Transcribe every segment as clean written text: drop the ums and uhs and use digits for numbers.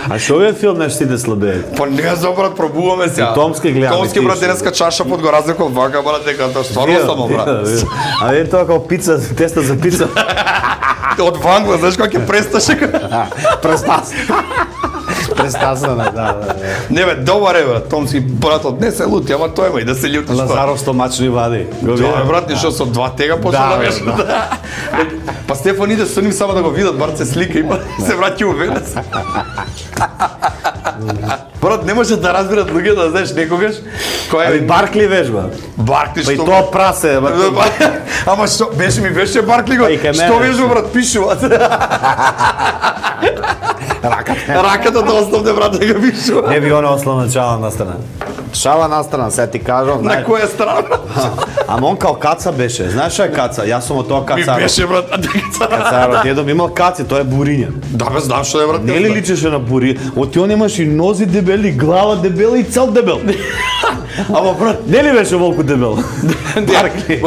А што е филм нешто сите слабеат? Па не знам брат, пробуваме сега. Томски гледаме. Томски брат денеска чаша под го разлекол вака брат дека тоа стварно само брат. А е тоа како пица, теста за пица. Од вангла, знаеш како ќе престаше. Престасана, да. Не бе, добар е брат, Томски братот не се лути, ама тој има и да се лути. Лазаров стомачни вади. Тоа брат, нешто со 2 тега почна да беше. Па Стефан иде со нив само да го видат, брат се слика и се враќа у Венес. Брат, не може да разберат луѓе да знаеш некогаш кој е Баркли вежба. Баркли Па и што тоа прасе, ама што беше Баркли го. Што вежба брат пишуваат. Раката да основне брат да го пишува. Не би она основна чава на страна. Шава на страна, се ти кажам. На која страна? Ама он као каца беше. Знаеш што е каца? Јас сум од тоа Ми каца. беше брат. Кацаро, дедом имал каци, тоа е буриња. Да бе, знам што е брат. Не ли личеше на бури? Од ти он имаш и нози дебели, глава дебела и цел дебел. Ама брат, Не ли беше волку дебел? Баркли.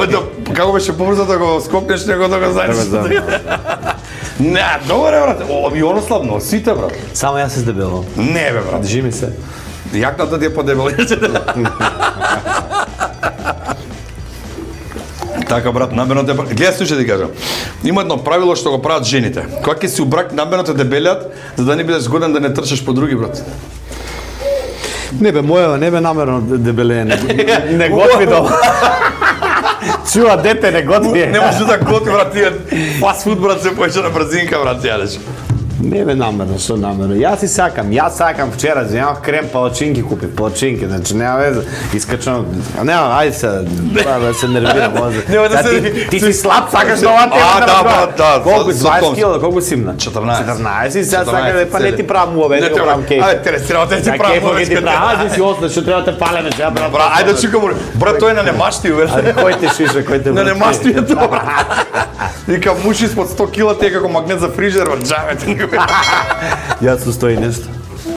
Како беше побрзо да го скокнеш него да го знаеш. Не, добре брат. О, слабно, сите брат. Само јас се дебело. Не бе брат. Држи ми се. Јакната ти е подебела. Така брат, намерно те гледај слушај ти кажам. Има едно правило што го прават жените. Кога ќе си у брак намерно те дебелеат, за да не бидеш згоден да не трчаш по други брат. Не бе, мојава не бе намерно дебелење. Не готви дома. Чува дете не готви. Не може да готви брат, тие фаст фуд брат се појче на брзинка брат јадеш. Не бе намерно, што намерно. Јас сакам вчера, земав крем палачинки купив, палачинки, значи нема веза. Искачам, нема, ајде се, да се нервирам, може. Нема да се Ти си слаб, сакаш да ова А, да, брат, да. Колку 20 кила, колку си имна? 14. И сега сака па не ти правам уве, не ти правам кейф. Ајде, интересира, да ти правам уве. Ти правам, ти си осна, што треба те палеме, сега брат. Брат, ајде да чукам. Брат, тој на немашти уве. Кој те шише, кој те На немашти е тоа. Вика муж испод 100 кила ти е како магнет за фрижер, брат, джавете. Јас устои нешто.